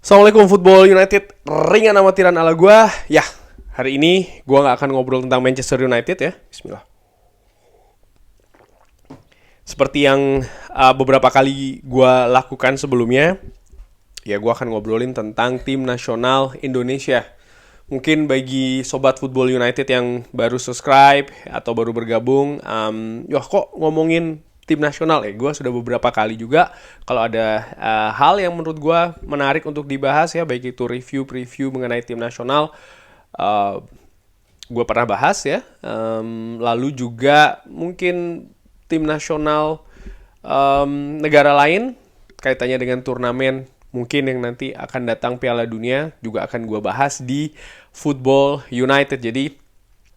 Assalamualaikum Football United, ringan amatiran ala gue. Ya, hari ini gue gak akan ngobrol tentang Manchester United ya. Bismillah. Seperti yang beberapa kali gue lakukan sebelumnya, ya gue akan ngobrolin tentang tim nasional Indonesia. Mungkin bagi sobat Football United yang baru subscribe atau baru bergabung, kok ngomongin tim nasional ya, gue sudah beberapa kali juga kalau ada hal yang menurut gue menarik untuk dibahas ya, baik itu review-preview mengenai tim nasional, gue pernah bahas ya. Lalu juga mungkin tim nasional negara lain kaitannya dengan turnamen mungkin yang nanti akan datang Piala Dunia juga akan gue bahas di Football United. Jadi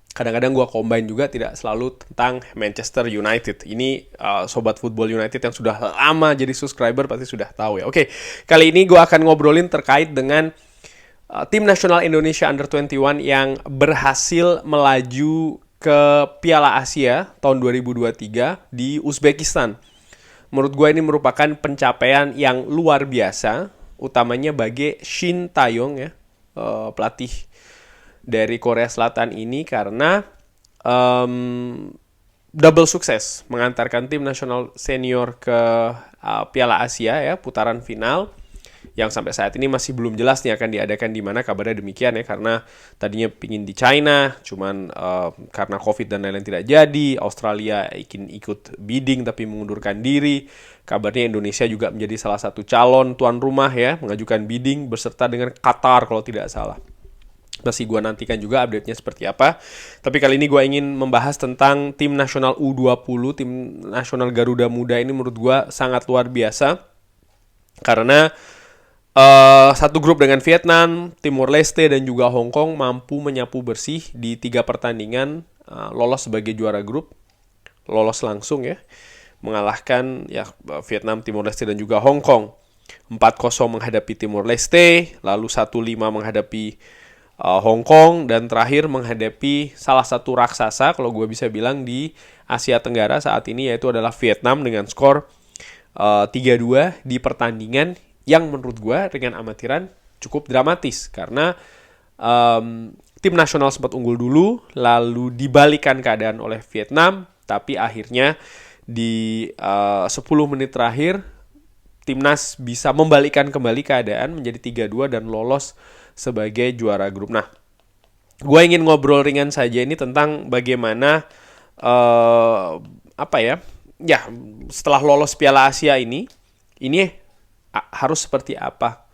kadang-kadang gue combine juga, tidak selalu tentang Manchester United. Ini sobat Football United yang sudah lama jadi subscriber pasti sudah tahu ya. Oke, kali ini gue akan ngobrolin terkait dengan tim nasional Indonesia Under 21 yang berhasil melaju ke Piala Asia tahun 2023 di Uzbekistan. Menurut gue ini merupakan pencapaian yang luar biasa, utamanya bagi Shin Tae-yong ya, pelatih dari Korea Selatan ini, karena double sukses mengantarkan tim nasional senior ke Piala Asia ya, putaran final yang sampai saat ini masih belum jelas nih akan diadakan di mana. Kabarnya demikian ya, karena tadinya pingin di China, cuman karena COVID dan lain-lain tidak jadi. Australia ingin ikut bidding tapi mengundurkan diri. Kabarnya Indonesia juga menjadi salah satu calon tuan rumah ya, mengajukan bidding beserta dengan Qatar kalau tidak salah. Masih gue nantikan juga update-nya seperti apa. Tapi kali ini gue ingin membahas tentang tim nasional U20, tim nasional Garuda Muda ini menurut gue sangat luar biasa. Karena satu grup dengan Vietnam, Timor Leste, dan juga Hong Kong mampu menyapu bersih di 3 pertandingan, lolos sebagai juara grup, lolos langsung ya, mengalahkan ya Vietnam, Timor Leste, dan juga Hong Kong. 4-0 menghadapi Timor Leste, lalu 1-5 menghadapi Hong Kong, dan terakhir menghadapi salah satu raksasa kalau gue bisa bilang di Asia Tenggara saat ini, yaitu adalah Vietnam dengan skor 3-2 di pertandingan yang menurut gue dengan amatiran cukup dramatis karena tim nasional sempat unggul dulu, lalu dibalikan keadaan oleh Vietnam, tapi akhirnya di 10 menit terakhir timnas bisa membalikkan kembali keadaan menjadi 3-2 dan lolos sebagai juara grup. Nah, gue ingin ngobrol ringan saja ini tentang bagaimana setelah lolos Piala Asia ini harus seperti apa.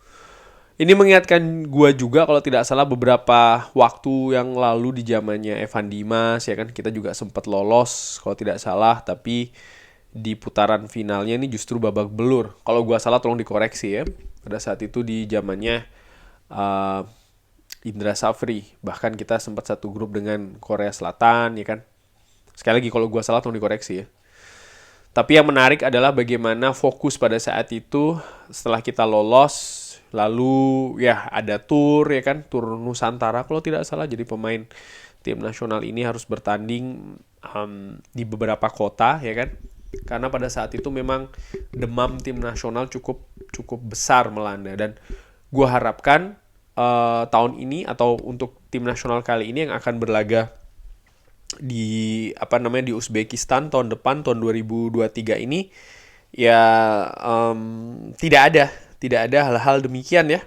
Ini mengingatkan gue juga kalau tidak salah beberapa waktu yang lalu di zamannya Evan Dimas ya kan, kita juga sempat lolos kalau tidak salah, tapi di putaran finalnya ini justru babak belur. Kalau gue salah tolong dikoreksi ya. Pada saat itu di zamannya Indra Safri, bahkan kita sempat satu grup dengan Korea Selatan ya kan. Sekali lagi kalau gue salah tolong dikoreksi ya. Tapi yang menarik adalah bagaimana fokus pada saat itu setelah kita lolos, lalu ya ada tur ya kan, tur Nusantara kalau tidak salah. Jadi pemain tim nasional ini harus bertanding di beberapa kota ya kan. Karena pada saat itu memang demam tim nasional cukup besar melanda, dan gue harapkan tahun ini atau untuk tim nasional kali ini yang akan berlaga di di Uzbekistan tahun depan, tahun 2023 ini ya tidak ada hal-hal demikian ya.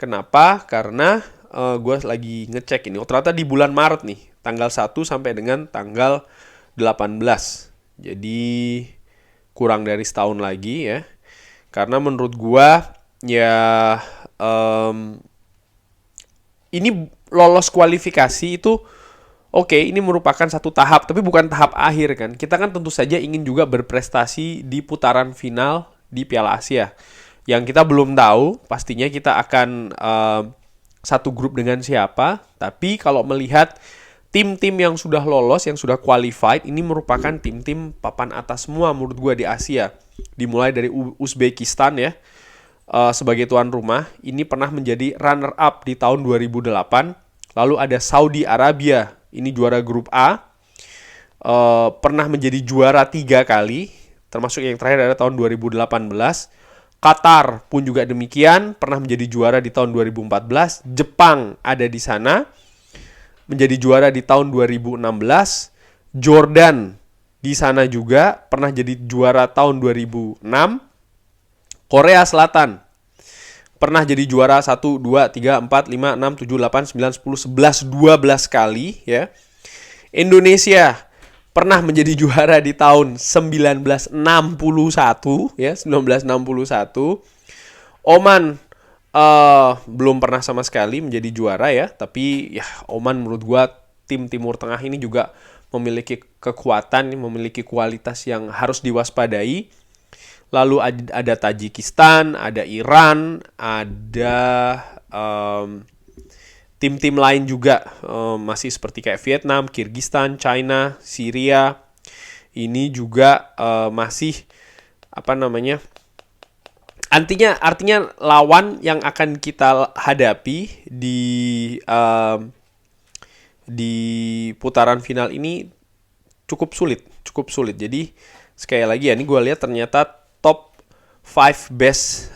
Kenapa? Karena gue lagi ngecek ini. Ternyata di bulan Maret nih, tanggal 1 sampai dengan tanggal 18. Jadi kurang dari setahun lagi ya. Karena menurut gue ya ini lolos kualifikasi itu oke, ini merupakan satu tahap, tapi bukan tahap akhir kan. Kita kan tentu saja ingin juga berprestasi di putaran final di Piala Asia. Yang kita belum tahu, pastinya kita akan satu grup dengan siapa. Tapi kalau melihat tim-tim yang sudah lolos, yang sudah qualified, ini merupakan tim-tim papan atas semua menurut gue di Asia. Dimulai dari Uzbekistan ya, sebagai tuan rumah, ini pernah menjadi runner up di tahun 2008. Lalu ada Saudi Arabia, ini juara grup A, pernah menjadi juara 3 kali, termasuk yang terakhir adalah tahun 2018. Qatar pun juga demikian, pernah menjadi juara di tahun 2014. Jepang ada di sana, menjadi juara di tahun 2016. Jordan di sana juga, pernah jadi juara tahun 2006. Korea Selatan pernah jadi juara 1, 2, 3, 4, 5, 6, 7, 8, 9, 10, 11, 12 kali ya. Indonesia pernah menjadi juara di tahun 1961 ya, 1961. Oman belum pernah sama sekali menjadi juara ya, tapi ya Oman menurut gua tim Timur Tengah ini juga memiliki kekuatan, memiliki kualitas yang harus diwaspadai. Lalu ada Tajikistan, ada Iran, ada tim-tim lain juga masih seperti kayak Vietnam, Kyrgyzstan, China, Syria. Ini juga masih artinya lawan yang akan kita hadapi di putaran final ini cukup sulit. Jadi sekali lagi ya, ini gue lihat ternyata top 5 best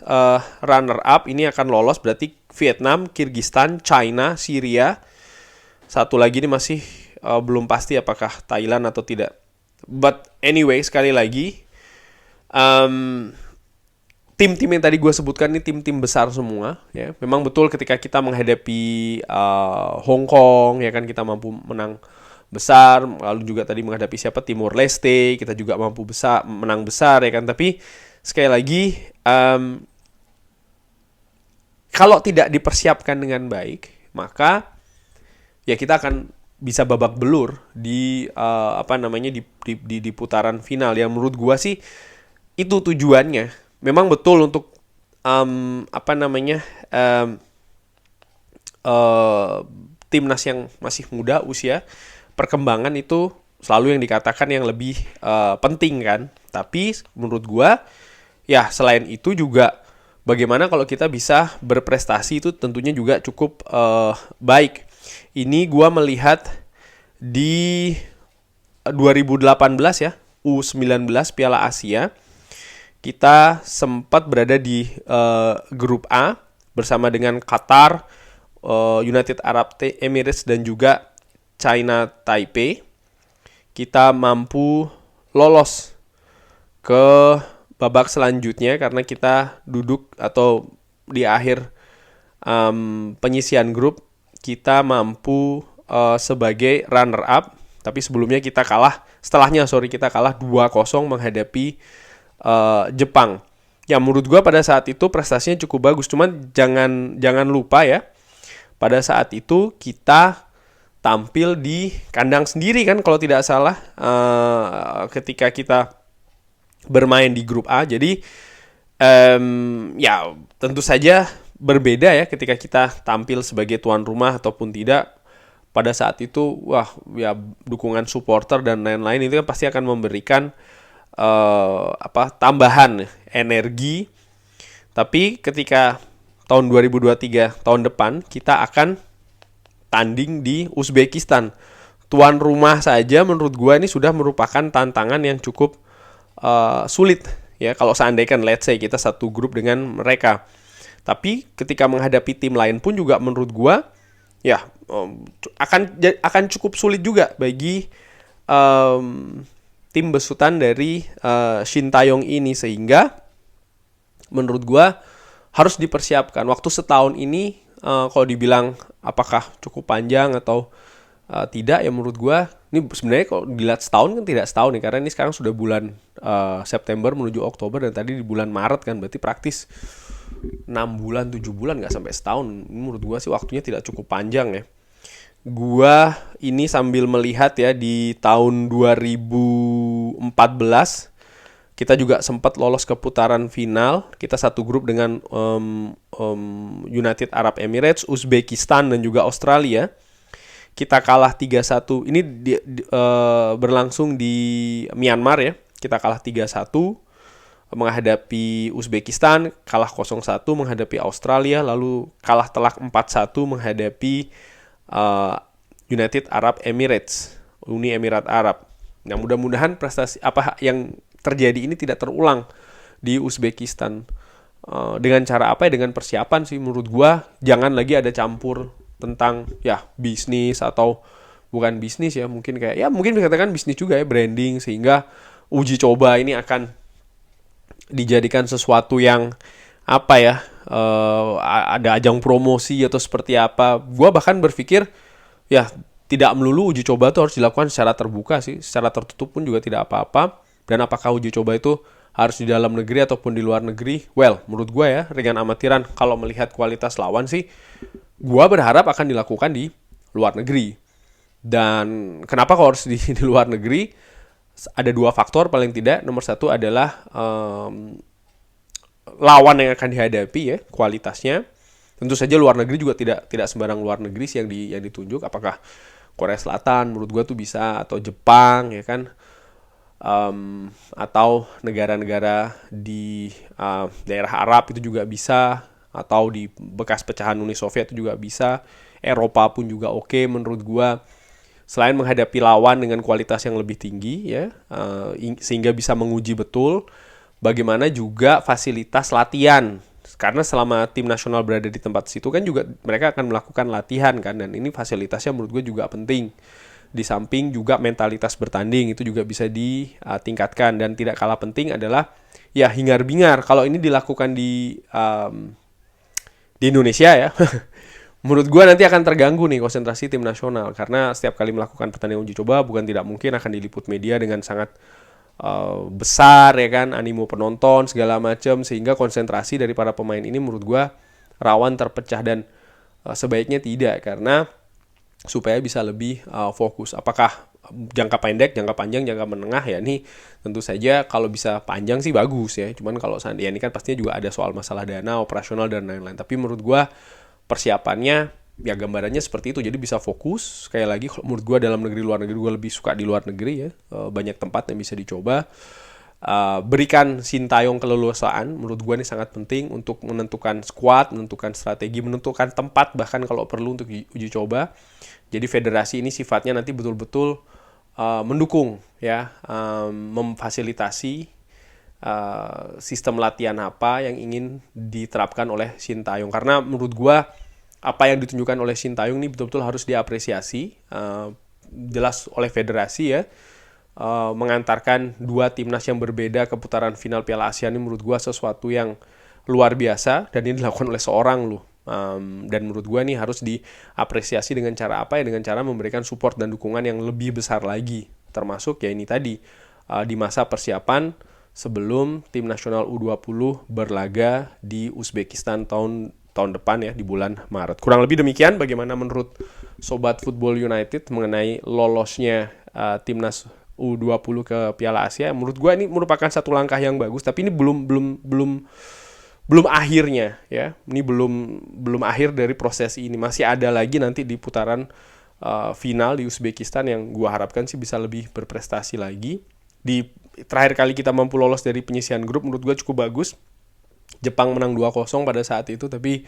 runner up ini akan lolos, berarti Vietnam, Kyrgyzstan, China, Syria. Satu lagi ini masih belum pasti apakah Thailand atau tidak. But anyway, sekali lagi, tim-tim yang tadi gue sebutkan ini tim-tim besar semua. Ya, memang betul ketika kita menghadapi Hong Kong, ya kan, kita mampu menang besar. Lalu juga tadi menghadapi Timor Leste, kita juga mampu menang besar, ya kan. Tapi sekali lagi, kalau tidak dipersiapkan dengan baik, maka ya kita akan bisa babak belur di di putaran final. Yang menurut gua sih itu tujuannya. Memang betul untuk timnas yang masih muda usia, perkembangan itu selalu yang dikatakan yang lebih penting kan. Tapi menurut gua ya selain itu juga bagaimana kalau kita bisa berprestasi itu tentunya juga cukup baik. Ini gue melihat di 2018 ya, U19 Piala Asia, kita sempat berada di grup A bersama dengan Qatar, United Arab Emirates dan juga China Taipei. Kita mampu lolos ke babak selanjutnya karena kita duduk atau di akhir penyisian grup kita mampu sebagai runner up, tapi sebelumnya kita kalah 2-0 menghadapi Jepang. Ya menurut gue pada saat itu prestasinya cukup bagus, cuman jangan lupa ya, pada saat itu kita tampil di kandang sendiri kan kalau tidak salah ketika kita bermain di grup A. Jadi ya tentu saja berbeda ya ketika kita tampil sebagai tuan rumah ataupun tidak. Pada saat itu ya dukungan supporter dan lain-lain itu kan pasti akan memberikan tambahan energi. Tapi ketika tahun 2023 tahun depan kita akan tanding di Uzbekistan, tuan rumah saja menurut gua ini sudah merupakan tantangan yang cukup sulit ya kalau seandainya let's say kita satu grup dengan mereka. Tapi ketika menghadapi tim lain pun juga menurut gua ya akan cukup sulit juga bagi tim besutan dari Sintayong ini, sehingga menurut gua harus dipersiapkan. Waktu setahun ini kalau dibilang apakah cukup panjang atau tidak, ya menurut gue ini sebenarnya kalau dilihat setahun kan tidak setahun nih, karena ini sekarang sudah bulan September menuju Oktober dan tadi di bulan Maret kan, berarti praktis 6 bulan 7 bulan nggak sampai setahun. Ini menurut gue sih waktunya tidak cukup panjang ya. Gue ini sambil melihat ya di tahun 2014 kita juga sempat lolos ke putaran final. Kita satu grup dengan United Arab Emirates, Uzbekistan dan juga Australia. Kita kalah 3-1. Ini berlangsung di Myanmar ya. Kita kalah 3-1 menghadapi Uzbekistan, kalah 0-1 menghadapi Australia, lalu kalah telak 4-1 menghadapi United Arab Emirates, Uni Emirat Arab. Nah, mudah-mudahan prestasi apa yang terjadi ini tidak terulang di Uzbekistan. dengan cara apa ya, dengan persiapan sih menurut gua. Jangan lagi ada campur tentang ya bisnis atau bukan bisnis ya, mungkin kayak ya mungkin dikatakan bisnis juga ya, branding, sehingga uji coba ini akan dijadikan sesuatu yang apa ya, ada ajang promosi atau seperti apa. Gua bahkan berpikir ya tidak melulu uji coba itu harus dilakukan secara terbuka sih, secara tertutup pun juga tidak apa-apa. Dan apakah uji coba itu harus di dalam negeri ataupun di luar negeri? Well, menurut gue ya, ringan amatiran kalau melihat kualitas lawan sih, gue berharap akan dilakukan di luar negeri. Dan kenapa kalau harus di luar negeri? Ada dua faktor paling tidak. Nomor satu adalah lawan yang akan dihadapi ya, kualitasnya. Tentu saja luar negeri juga tidak sembarang luar negeri sih yang ditunjuk. Apakah Korea Selatan menurut gue tuh bisa, atau Jepang ya kan, atau negara-negara di daerah Arab itu juga bisa, atau di bekas pecahan Uni Soviet itu juga bisa. Eropa pun juga oke menurut gue. Selain menghadapi lawan dengan kualitas yang lebih tinggi ya, sehingga bisa menguji betul bagaimana juga fasilitas latihan. Karena selama tim nasional berada di tempat situ kan juga mereka akan melakukan latihan kan, dan ini fasilitasnya menurut gue juga penting. Di samping juga mentalitas bertanding itu juga bisa ditingkatkan, dan tidak kalah penting adalah ya hingar-bingar. Kalau ini dilakukan di Indonesia ya, menurut gue nanti akan terganggu nih konsentrasi tim nasional, karena setiap kali melakukan pertandingan uji coba bukan tidak mungkin akan diliput media dengan sangat besar ya kan, animo penonton segala macam, sehingga konsentrasi dari para pemain ini menurut gue rawan terpecah. Dan sebaiknya tidak, karena supaya bisa lebih fokus. Apakah jangka pendek, jangka panjang, jangka menengah ya, ini tentu saja kalau bisa panjang sih bagus ya. Cuman kalau ya ini kan pastinya juga ada soal masalah dana, operasional dan lain-lain. Tapi menurut gue persiapannya ya gambarannya seperti itu, jadi bisa fokus. Sekali lagi menurut gue dalam negeri, luar negeri, gue lebih suka di luar negeri ya, banyak tempat yang bisa dicoba. Berikan Sintayong keleluasaan, menurut gue ini sangat penting untuk menentukan squad, menentukan strategi, menentukan tempat bahkan kalau perlu untuk uji coba. Jadi federasi ini sifatnya nanti betul-betul mendukung ya, memfasilitasi sistem latihan apa yang ingin diterapkan oleh Sintayong. Karena menurut gue apa yang ditunjukkan oleh Sintayong ini betul-betul harus diapresiasi, jelas oleh federasi ya, mengantarkan dua timnas yang berbeda ke putaran final Piala Asia ini menurut gue sesuatu yang luar biasa, dan ini dilakukan oleh seorang loh. Dan menurut gue ini harus diapresiasi dengan cara apa ya, dengan cara memberikan support dan dukungan yang lebih besar lagi, termasuk ya ini tadi di masa persiapan sebelum tim nasional U20 berlaga di Uzbekistan tahun depan ya, di bulan Maret. Kurang lebih demikian bagaimana menurut Sobat Football United mengenai lolosnya timnas U20 ke Piala Asia. Menurut gue ini merupakan satu langkah yang bagus, tapi ini belum akhirnya ya. Ini belum akhir dari proses ini. Masih ada lagi nanti di putaran final di Uzbekistan yang gue harapkan sih bisa lebih berprestasi lagi. Di terakhir kali kita mampu lolos dari penyisihan grup menurut gue cukup bagus. Jepang menang 2-0 pada saat itu, tapi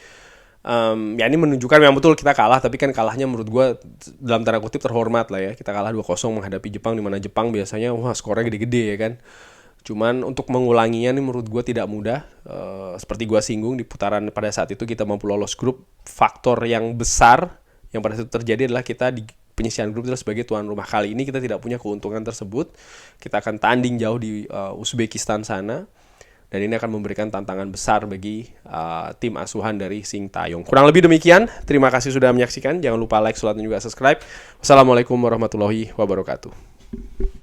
ya ini menunjukkan memang betul kita kalah, tapi kan kalahnya menurut gue dalam tanda kutip terhormat lah ya. Kita kalah 2-0 menghadapi Jepang, di mana Jepang biasanya wah skornya gede-gede ya kan. Cuman untuk mengulanginya nih menurut gue tidak mudah. Seperti gue singgung di putaran pada saat itu kita mampu lolos grup, faktor yang besar yang pada saat itu terjadi adalah kita di penyisihan grup adalah sebagai tuan rumah. Kali ini kita tidak punya keuntungan tersebut. Kita akan tanding jauh di Uzbekistan sana. Dan ini akan memberikan tantangan besar bagi tim asuhan dari Sintayong. Kurang lebih demikian. Terima kasih sudah menyaksikan. Jangan lupa like, share, dan juga subscribe. Wassalamualaikum warahmatullahi wabarakatuh.